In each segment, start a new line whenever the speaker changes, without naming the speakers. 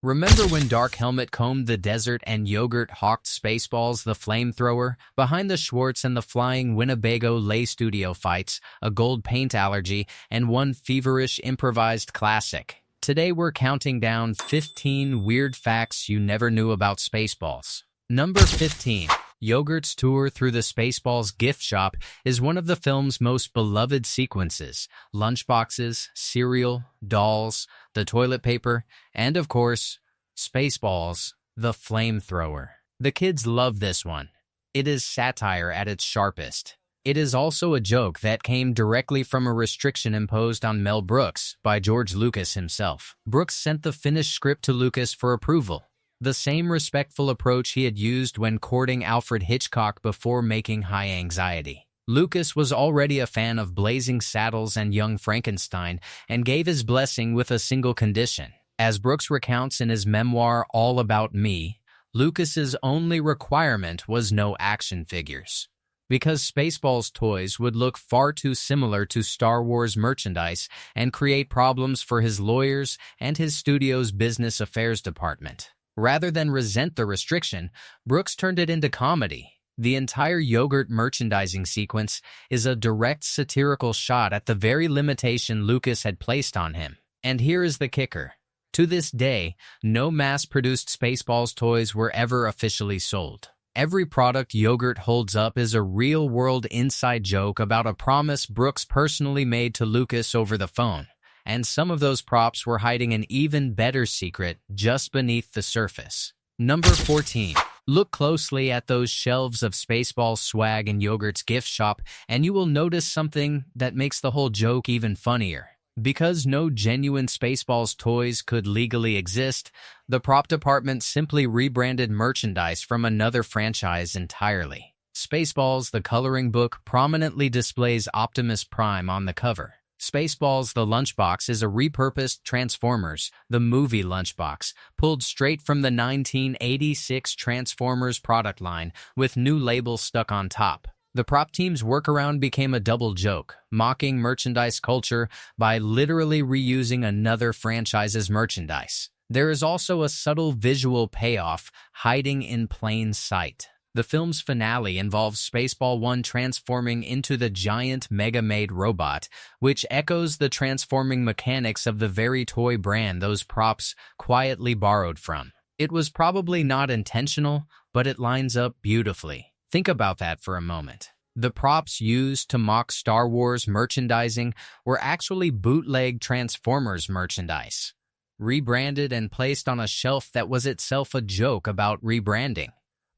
Remember when Dark Helmet combed the desert and Yogurt hawked Spaceballs the flamethrower? Behind the Schwartz and the flying Winnebago lay studio fights, a gold paint allergy, and one feverish improvised classic. Today we're counting down 15 weird facts you never knew about Spaceballs. Number 15. Yogurt's tour through the Spaceballs gift shop is one of the film's most beloved sequences. Lunchboxes, cereal, dolls, the toilet paper, and of course, Spaceballs, the flamethrower. The kids love this one. It is satire at its sharpest. It is also a joke that came directly from a restriction imposed on Mel Brooks by George Lucas himself. Brooks sent the finished script to Lucas for approval. The same respectful approach he had used when courting Alfred Hitchcock before making High Anxiety. Lucas was already a fan of Blazing Saddles and Young Frankenstein and gave his blessing with a single condition. As Brooks recounts in his memoir All About Me, Lucas's only requirement was no action figures. Because Spaceballs toys would look far too similar to Star Wars merchandise and create problems for his lawyers and his studio's business affairs department. Rather than resent the restriction, Brooks turned it into comedy. The entire Yogurt merchandising sequence is a direct satirical shot at the very limitation Lucas had placed on him. And here is the kicker. To this day, no mass-produced Spaceballs toys were ever officially sold. Every product Yogurt holds up is a real-world inside joke about a promise Brooks personally made to Lucas over the phone. And some of those props were hiding an even better secret just beneath the surface. Number 14. Look closely at those shelves of Spaceballs swag in Yogurt's gift shop, and you will notice something that makes the whole joke even funnier. Because no genuine Spaceballs toys could legally exist, the prop department simply rebranded merchandise from another franchise entirely. Spaceballs, the coloring book, prominently displays Optimus Prime on the cover. Spaceballs the Lunchbox is a repurposed Transformers, the movie lunchbox, pulled straight from the 1986 Transformers product line with new labels stuck on top. The prop team's workaround became a double joke, mocking merchandise culture by literally reusing another franchise's merchandise. There is also a subtle visual payoff hiding in plain sight. The film's finale involves Spaceball 1 transforming into the giant Mega-Maid robot, which echoes the transforming mechanics of the very toy brand those props quietly borrowed from. It was probably not intentional, but it lines up beautifully. Think about that for a moment. The props used to mock Star Wars merchandising were actually bootleg Transformers merchandise, rebranded and placed on a shelf that was itself a joke about rebranding.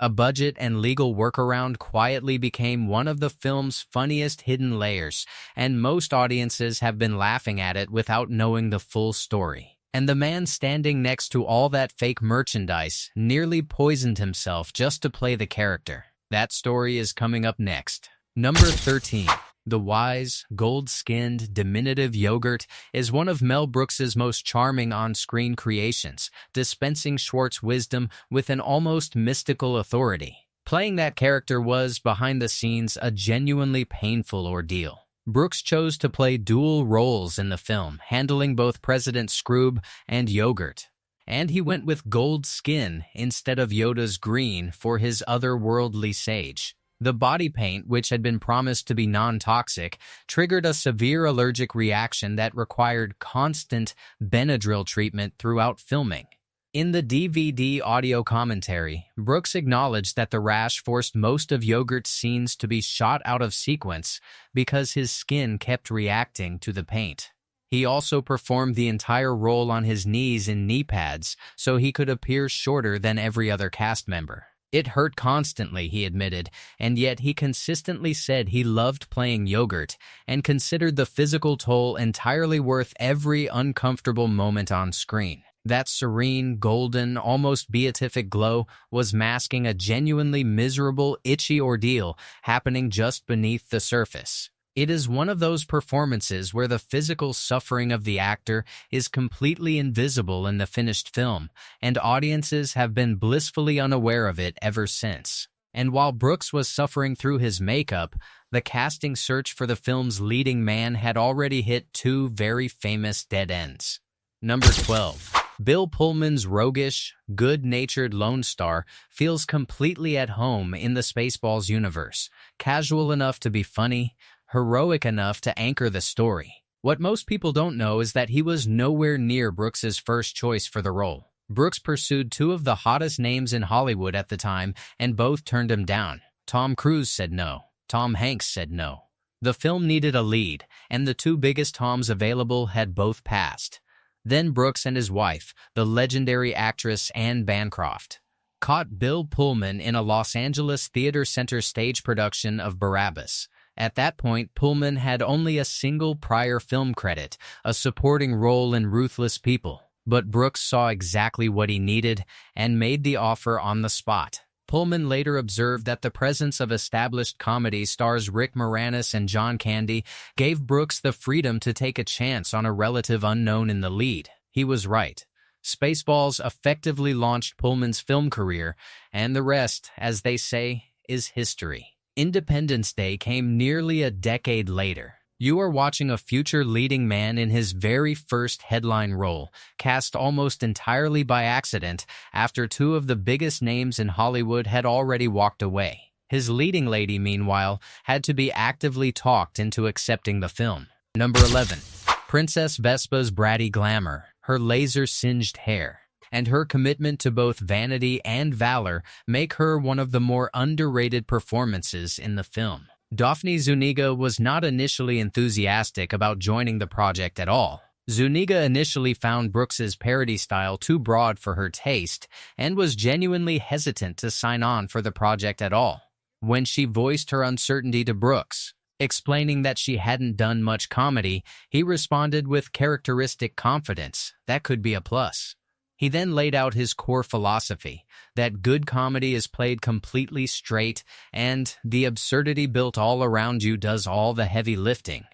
A budget and legal workaround quietly became one of the film's funniest hidden layers, and most audiences have been laughing at it without knowing the full story. And the man standing next to all that fake merchandise nearly poisoned himself just to play the character. That story is coming up next. Number 13. The wise, gold-skinned, diminutive Yogurt is one of Mel Brooks's most charming on-screen creations, dispensing Schwartz wisdom with an almost mystical authority. Playing that character was, behind the scenes, a genuinely painful ordeal. Brooks chose to play dual roles in the film, handling both President Scroob and Yogurt. And he went with gold skin instead of Yoda's green for his otherworldly sage. The body paint, which had been promised to be non-toxic, triggered a severe allergic reaction that required constant Benadryl treatment throughout filming. In the DVD audio commentary, Brooks acknowledged that the rash forced most of Yogurt's scenes to be shot out of sequence because his skin kept reacting to the paint. He also performed the entire role on his knees in knee pads so he could appear shorter than every other cast member. It hurt constantly, he admitted, and yet he consistently said he loved playing Yogurt and considered the physical toll entirely worth every uncomfortable moment on screen. That serene, golden, almost beatific glow was masking a genuinely miserable, itchy ordeal happening just beneath the surface. It is one of those performances where the physical suffering of the actor is completely invisible in the finished film, and audiences have been blissfully unaware of it ever since. And while Brooks was suffering through his makeup, the casting search for the film's leading man had already hit two very famous dead ends. Number 12. Bill Pullman's roguish, good-natured Lone Star feels completely at home in the Spaceballs universe, casual enough to be funny, heroic enough to anchor the story. What most people don't know is that he was nowhere near Brooks's first choice for the role. Brooks pursued two of the hottest names in Hollywood at the time, and both turned him down. Tom Cruise said no. Tom Hanks said no. The film needed a lead, and the two biggest Toms available had both passed. Then Brooks and his wife, the legendary actress Anne Bancroft, caught Bill Pullman in a Los Angeles Theater Center stage production of Barabbas. At that point, Pullman had only a single prior film credit, a supporting role in Ruthless People. But Brooks saw exactly what he needed and made the offer on the spot. Pullman later observed that the presence of established comedy stars Rick Moranis and John Candy gave Brooks the freedom to take a chance on a relative unknown in the lead. He was right. Spaceballs effectively launched Pullman's film career, and the rest, as they say, is history. Independence Day came nearly a decade later. You are watching a future leading man in his very first headline role, cast almost entirely by accident after two of the biggest names in Hollywood had already walked away. His leading lady, meanwhile, had to be actively talked into accepting the film. Number 11. Princess Vespa's bratty glamour, her laser-singed hair, and her commitment to both vanity and valor make her one of the more underrated performances in the film. Daphne Zuniga was not initially enthusiastic about joining the project at all. Zuniga initially found Brooks's parody style too broad for her taste and was genuinely hesitant to sign on for the project at all. When she voiced her uncertainty to Brooks, explaining that she hadn't done much comedy, he responded with characteristic confidence. That could be a plus. He then laid out his core philosophy, that good comedy is played completely straight and the absurdity built all around you does all the heavy lifting.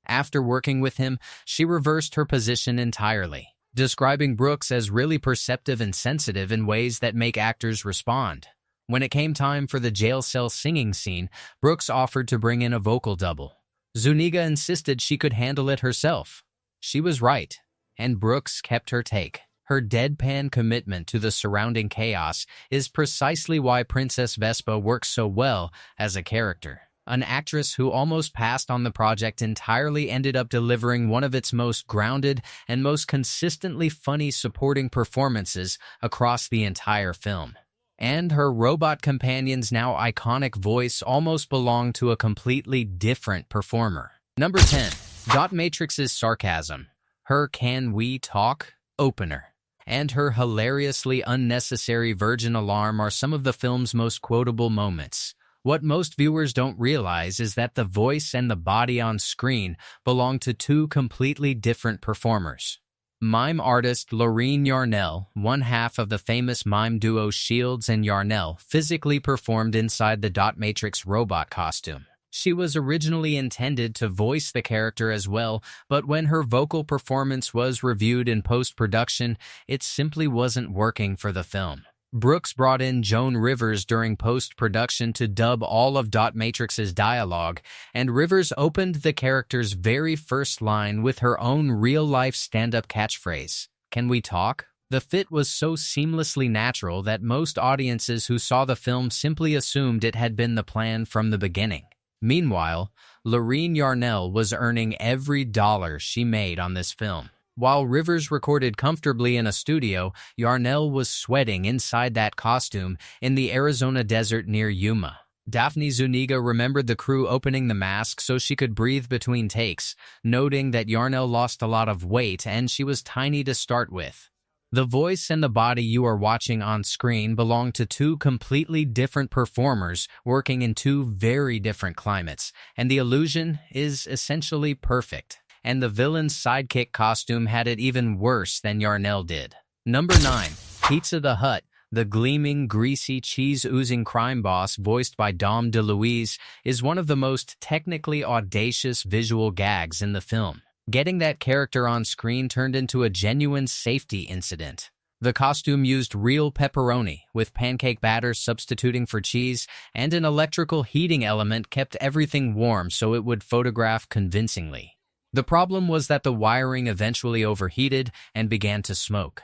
After working with him, she reversed her position entirely, describing Brooks as really perceptive and sensitive in ways that make actors respond. When it came time for the jail cell singing scene, Brooks offered to bring in a vocal double. Zuniga insisted she could handle it herself. She was right, and Brooks kept her take. Her deadpan commitment to the surrounding chaos is precisely why Princess Vespa works so well as a character. An actress who almost passed on the project entirely ended up delivering one of its most grounded and most consistently funny supporting performances across the entire film. And her robot companion's now iconic voice almost belonged to a completely different performer. Number 10. Dot Matrix's sarcasm, her "Can we talk?" opener, and her hilariously unnecessary virgin alarm are some of the film's most quotable moments. What most viewers don't realize is that the voice and the body on screen belong to two completely different performers. Mime artist Lorene Yarnell, one half of the famous mime duo Shields and Yarnell, physically performed inside the Dot Matrix robot costume. She was originally intended to voice the character as well, but when her vocal performance was reviewed in post-production, it simply wasn't working for the film. Brooks brought in Joan Rivers during post-production to dub all of Dot Matrix's dialogue, and Rivers opened the character's very first line with her own real-life stand-up catchphrase, "Can we talk?" The fit was so seamlessly natural that most audiences who saw the film simply assumed it had been the plan from the beginning. Meanwhile, Lorene Yarnell was earning every dollar she made on this film. While Rivers recorded comfortably in a studio, Yarnell was sweating inside that costume in the Arizona desert near Yuma. Daphne Zuniga remembered the crew opening the mask so she could breathe between takes, noting that Yarnell lost a lot of weight and she was tiny to start with. The voice and the body you are watching on screen belong to two completely different performers working in two very different climates, and the illusion is essentially perfect. And the villain's sidekick costume had it even worse than Yarnell did. Number 9. Pizza the Hut, the gleaming, greasy, cheese-oozing crime boss voiced by Dom DeLuise, is one of the most technically audacious visual gags in the film. Getting that character on screen turned into a genuine safety incident. The costume used real pepperoni, with pancake batter substituting for cheese, and an electrical heating element kept everything warm so it would photograph convincingly. The problem was that the wiring eventually overheated and began to smoke.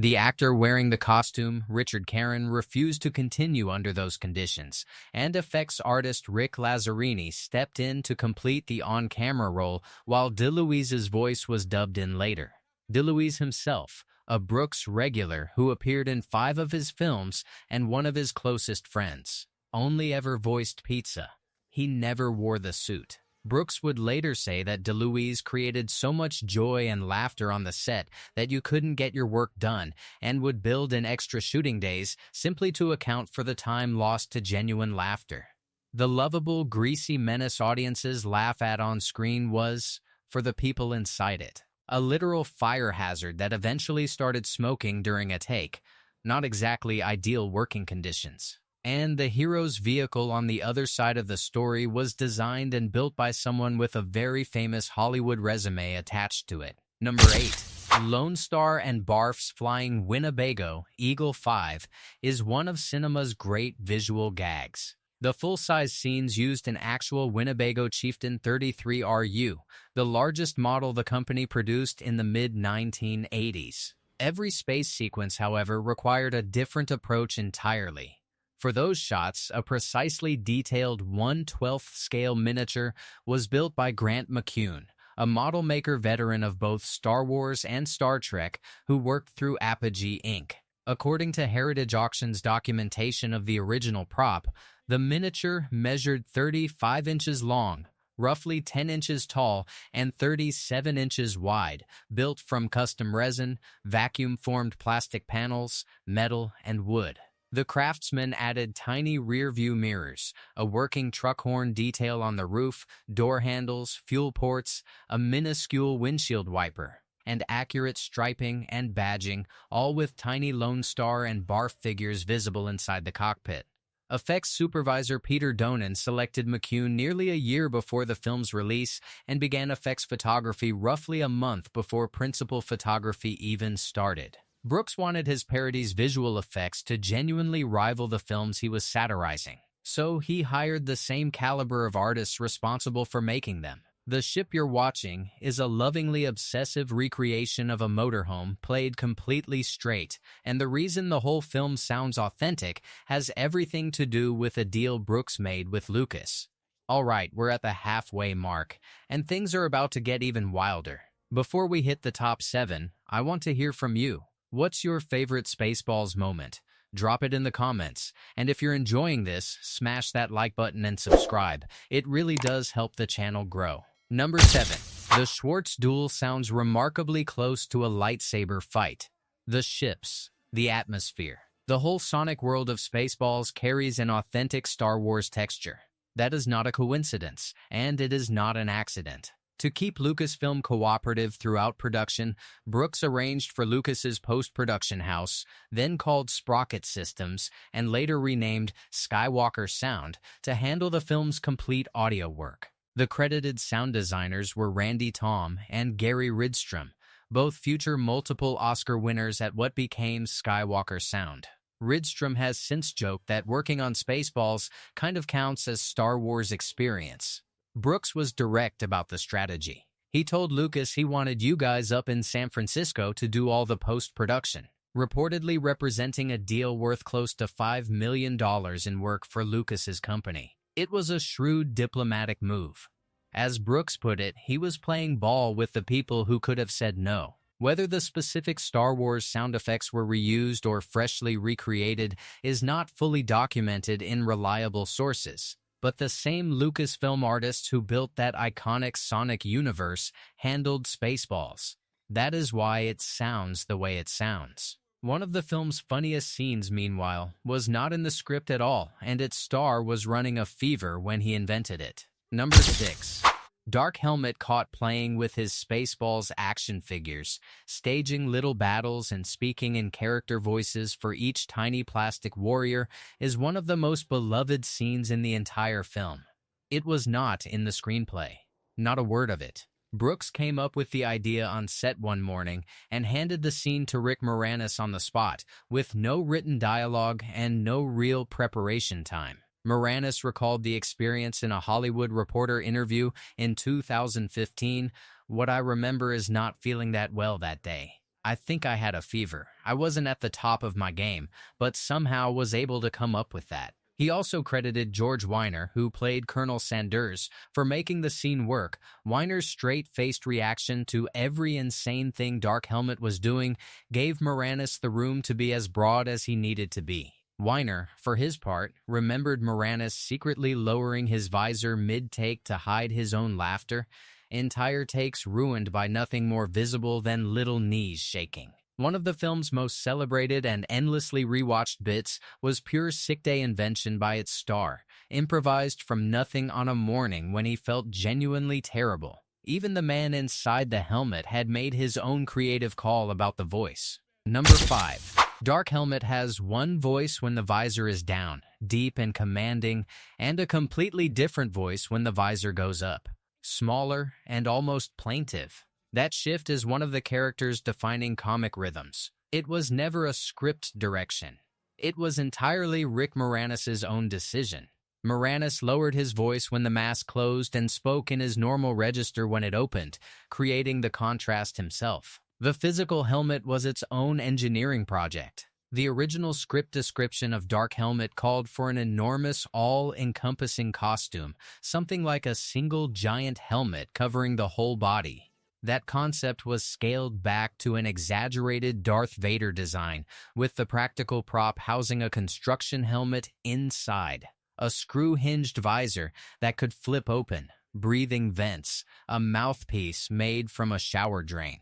The actor wearing the costume, Richard Caron, refused to continue under those conditions, and effects artist Rick Lazzarini stepped in to complete the on-camera role while DeLuise's voice was dubbed in later. DeLuise himself, a Brooks regular who appeared in 5 of his films and one of his closest friends, only ever voiced Pizza. He never wore the suit. Brooks would later say that DeLuise created so much joy and laughter on the set that you couldn't get your work done and would build in extra shooting days simply to account for the time lost to genuine laughter. The lovable, greasy menace audiences laugh at on screen was, for the people inside it, a literal fire hazard that eventually started smoking during a take. Not exactly ideal working conditions. And the hero's vehicle on the other side of the story was designed and built by someone with a very famous Hollywood resume attached to it. Number 8. Lone Star and Barf's Flying Winnebago, Eagle 5, is one of cinema's great visual gags. The full-size scenes used an actual Winnebago Chieftain 33RU, the largest model the company produced in the mid-1980s. Every space sequence, however, required a different approach entirely. For those shots, a precisely detailed 1/12th scale miniature was built by Grant McCune, a model maker veteran of both Star Wars and Star Trek who worked through Apogee Inc. According to Heritage Auctions documentation of the original prop, the miniature measured 35 inches long, roughly 10 inches tall, and 37 inches wide, built from custom resin, vacuum-formed plastic panels, metal, and wood. The craftsman added tiny rear-view mirrors, a working truck horn detail on the roof, door handles, fuel ports, a minuscule windshield wiper, and accurate striping and badging, all with tiny Lone Star and Barf figures visible inside the cockpit. Effects supervisor Peter Donen selected McCune nearly a year before the film's release and began effects photography roughly a month before principal photography even started. Brooks wanted his parodies' visual effects to genuinely rival the films he was satirizing, so he hired the same caliber of artists responsible for making them. The Ship You're Watching is a lovingly obsessive recreation of a motorhome played completely straight, and the reason the whole film sounds authentic has everything to do with a deal Brooks made with Lucas. Alright, we're at the halfway mark, and things are about to get even wilder. Before we hit the top 7, I want to hear from you. What's your favorite Spaceballs moment? Drop it in the comments. And if you're enjoying this, smash that like button and subscribe. It really does help the channel grow. Number 7. The Schwartz duel sounds remarkably close to a lightsaber fight. The ships, the atmosphere, the whole sonic world of Spaceballs carries an authentic Star Wars texture. That is not a coincidence, and it is not an accident. To keep Lucasfilm cooperative throughout production, Brooks arranged for Lucas's post-production house, then called Sprocket Systems and later renamed Skywalker Sound, to handle the film's complete audio work. The credited sound designers were Randy Tom and Gary Rydstrom, both future multiple Oscar winners at what became Skywalker Sound. Rydstrom has since joked that working on Spaceballs kind of counts as Star Wars experience. Brooks was direct about the strategy. He told Lucas he wanted you guys up in San Francisco to do all the post-production, reportedly representing a deal worth close to $5 million in work for Lucas's company. It was a shrewd diplomatic move. As Brooks put it, he was playing ball with the people who could have said no. Whether the specific Star Wars sound effects were reused or freshly recreated is not fully documented in reliable sources. But the same Lucasfilm artists who built that iconic sonic universe handled Spaceballs. That is why it sounds the way it sounds. One of the film's funniest scenes, meanwhile, was not in the script at all, and its star was running a fever when he invented it. Number 6. Dark Helmet caught playing with his Spaceballs action figures, staging little battles and speaking in character voices for each tiny plastic warrior is one of the most beloved scenes in the entire film. It was not in the screenplay. Not a word of it. Brooks came up with the idea on set one morning and handed the scene to Rick Moranis on the spot, with no written dialogue and no real preparation time. Moranis recalled the experience in a Hollywood Reporter interview in 2015. What I remember is not feeling that well that day. I think I had a fever. I wasn't at the top of my game, but somehow was able to come up with that. He also credited George Weiner, who played Colonel Sanders, for making the scene work. Weiner's straight-faced reaction to every insane thing Dark Helmet was doing gave Moranis the room to be as broad as he needed to be. Weiner, for his part, remembered Moranis secretly lowering his visor mid-take to hide his own laughter, entire takes ruined by nothing more visible than little knees shaking. One of the film's most celebrated and endlessly rewatched bits was pure sick-day invention by its star, improvised from nothing on a morning when he felt genuinely terrible. Even the man inside the helmet had made his own creative call about the voice. Number 5. Dark Helmet has one voice when the visor is down, deep and commanding, and a completely different voice when the visor goes up, smaller and almost plaintive. That shift is one of the character's defining comic rhythms. It was never a script direction. It was entirely Rick Moranis' own decision. Moranis lowered his voice when the mask closed and spoke in his normal register when it opened, creating the contrast himself. The physical helmet was its own engineering project. The original script description of Dark Helmet called for an enormous, all-encompassing costume, something like a single giant helmet covering the whole body. That concept was scaled back to an exaggerated Darth Vader design, with the practical prop housing a construction helmet inside, a screw-hinged visor that could flip open, breathing vents, a mouthpiece made from a shower drain,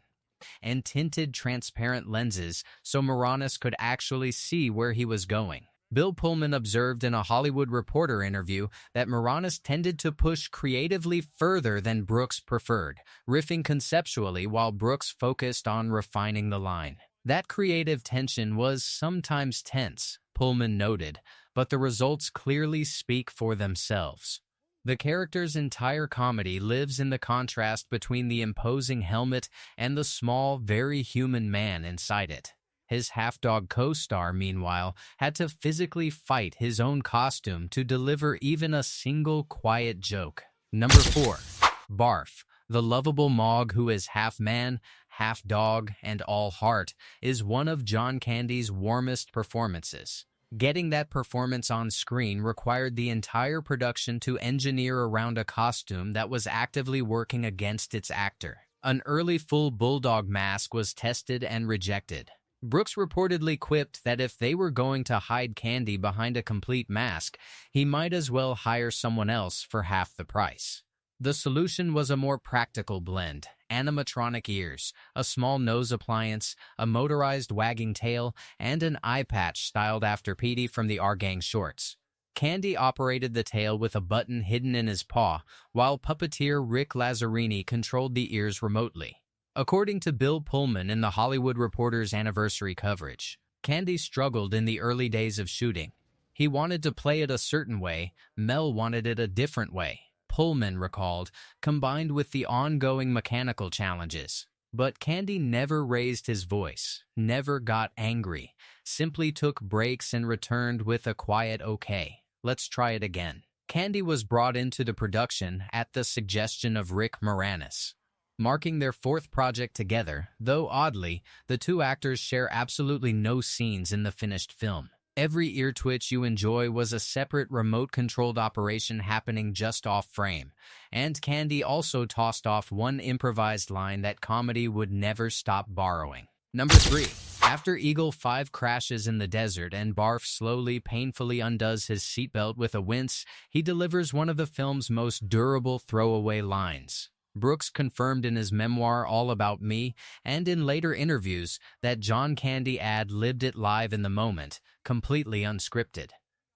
and tinted transparent lenses so Moranis could actually see where he was going. Bill Pullman observed in a Hollywood Reporter interview that Moranis tended to push creatively further than Brooks preferred, riffing conceptually while Brooks focused on refining the line. That creative tension was sometimes tense, Pullman noted, but the results clearly speak for themselves. The character's entire comedy lives in the contrast between the imposing helmet and the small, very human man inside it. His half-dog co-star, meanwhile, had to physically fight his own costume to deliver even a single quiet joke. Number 4. Barf, the lovable Mog who is half man, half dog, and all heart, is one of John Candy's warmest performances. Getting that performance on screen required the entire production to engineer around a costume that was actively working against its actor. An early full bulldog mask was tested and rejected. Brooks reportedly quipped that if they were going to hide Candy behind a complete mask, he might as well hire someone else for half the price. The solution was a more practical blend: animatronic ears, a small nose appliance, a motorized wagging tail, and an eye patch styled after Petey from the Our Gang shorts. Candy operated the tail with a button hidden in his paw, while puppeteer Rick Lazzarini controlled the ears remotely. According to Bill Pullman in the Hollywood Reporter's anniversary coverage, Candy struggled in the early days of shooting. He wanted to play it a certain way, Mel wanted it a different way, Pullman recalled, combined with the ongoing mechanical challenges. But Candy never raised his voice, never got angry, simply took breaks and returned with a quiet "okay, let's try it again." Candy was brought into the production at the suggestion of Rick Moranis. Marking their 4th project together, though oddly, the two actors share absolutely no scenes in the finished film. Every ear twitch you enjoy was a separate remote-controlled operation happening just off-frame, and Candy also tossed off one improvised line that comedy would never stop borrowing. Number 3. After Eagle 5 crashes in the desert and Barf slowly, painfully undoes his seatbelt with a wince, he delivers one of the film's most durable throwaway lines. Brooks confirmed in his memoir All About Me and in later interviews that John Candy ad-libbed it live in the moment, completely unscripted.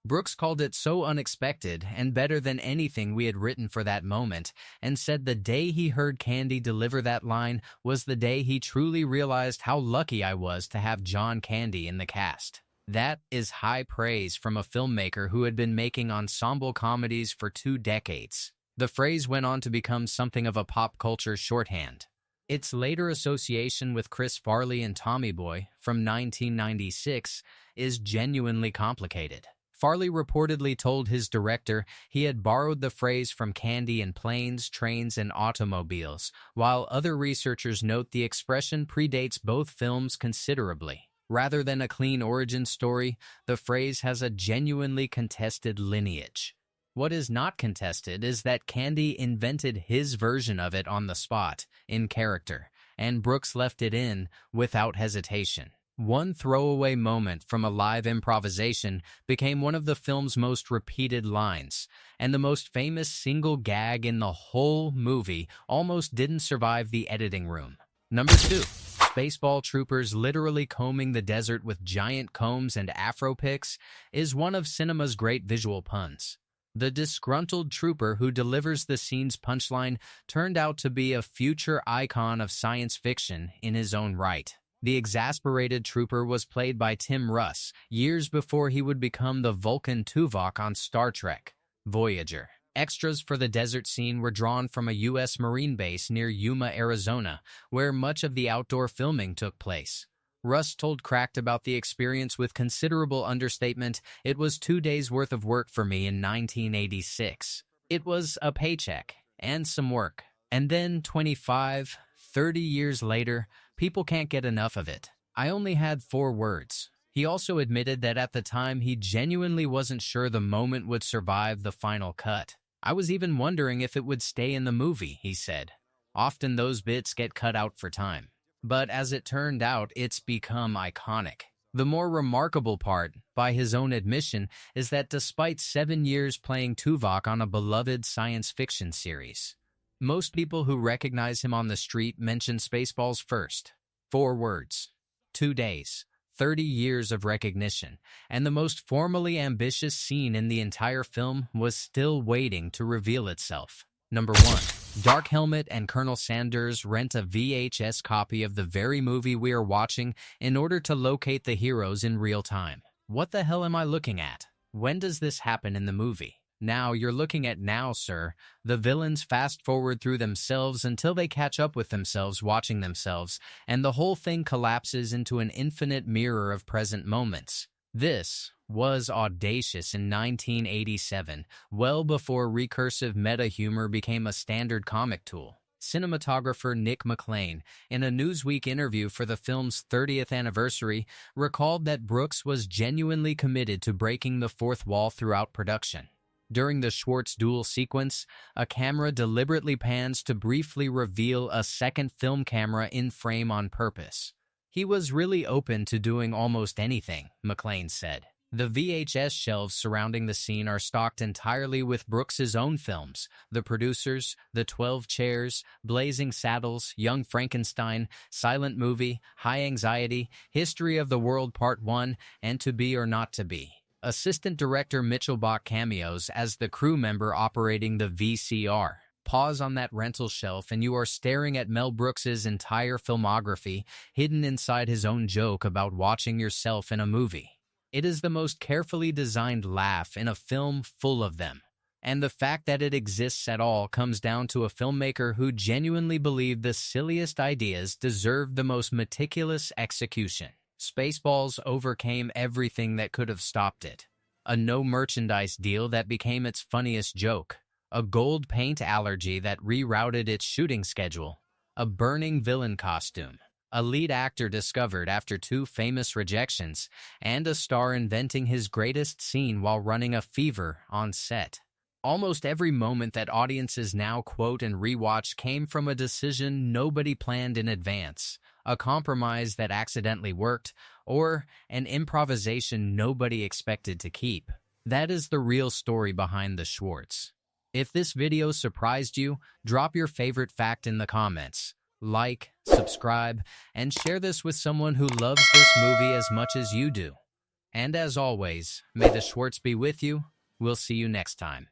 Brooks called it so unexpected and better than anything we had written for that moment, and said the day he heard Candy deliver that line was the day he truly realized how lucky I was to have John Candy in the cast. That is high praise from a filmmaker who had been making ensemble comedies for 2 decades. The phrase went on to become something of a pop culture shorthand. Its later association with Chris Farley and Tommy Boy from 1996 is genuinely complicated. Farley reportedly told his director he had borrowed the phrase from Candy in Planes, Trains, and Automobiles, while other researchers note the expression predates both films considerably. Rather than a clean origin story, the phrase has a genuinely contested lineage. What is not contested is that Candy invented his version of it on the spot, in character, and Brooks left it in without hesitation. One throwaway moment from a live improvisation became one of the film's most repeated lines, and the most famous single gag in the whole movie almost didn't survive the editing room. Number 2. Spaceball troopers literally combing the desert with giant combs and afro picks is one of cinema's great visual puns. The disgruntled trooper who delivers the scene's punchline turned out to be a future icon of science fiction in his own right. The exasperated trooper was played by Tim Russ, years before he would become the Vulcan Tuvok on Star Trek, Voyager. Extras for the desert scene were drawn from a U.S. Marine base near Yuma, Arizona, where much of the outdoor filming took place. Russ told Cracked about the experience with considerable understatement. "It was 2 days' worth of work for me in 1986. It was a paycheck and some work. And then 25, 30 years later, people can't get enough of it. I only had 4 words." He also admitted that at the time he genuinely wasn't sure the moment would survive the final cut. "I was even wondering if it would stay in the movie," he said. "Often those bits get cut out for time. But as it turned out, it's become iconic." The more remarkable part, by his own admission, is that despite 7 years playing Tuvok on a beloved science fiction series, most people who recognize him on the street mention Spaceballs first. 4 words. 2 days. 30 years of recognition, and the most formally ambitious scene in the entire film was still waiting to reveal itself. Number 1. Dark Helmet and Colonel Sanders rent a VHS copy of the very movie we are watching in order to locate the heroes in real time. What the hell am I looking at? When does this happen in the movie? Now you're looking at now, sir. The villains fast forward through themselves until they catch up with themselves watching themselves, and the whole thing collapses into an infinite mirror of present moments. This was audacious in 1987, well before recursive meta-humor became a standard comic tool. Cinematographer Nick McLean, in a Newsweek interview for the film's 30th anniversary, recalled that Brooks was genuinely committed to breaking the fourth wall throughout production. During the Schwartz duel sequence, a camera deliberately pans to briefly reveal a second film camera in frame on purpose. "He was really open to doing almost anything," McLean said. The VHS shelves surrounding the scene are stocked entirely with Brooks's own films: The Producers, The 12 Chairs, Blazing Saddles, Young Frankenstein, Silent Movie, High Anxiety, History of the World Part 1, and To Be or Not to Be. Assistant director Mitchell Bach cameos as the crew member operating the VCR. Pause on that rental shelf and you are staring at Mel Brooks's entire filmography, hidden inside his own joke about watching yourself in a movie. It is the most carefully designed laugh in a film full of them. And the fact that it exists at all comes down to a filmmaker who genuinely believed the silliest ideas deserved the most meticulous execution. Spaceballs overcame everything that could have stopped it. A no merchandise deal that became its funniest joke. A gold paint allergy that rerouted its shooting schedule. A burning villain costume. A lead actor discovered after 2 famous rejections, and a star inventing his greatest scene while running a fever on set. Almost every moment that audiences now quote and rewatch came from a decision nobody planned in advance, a compromise that accidentally worked, or an improvisation nobody expected to keep. That is the real story behind the Schwartz. If this video surprised you, drop your favorite fact in the comments. Like, subscribe, and share this with someone who loves this movie as much as you do. And as always, may the Schwartz be with you. We'll see you next time.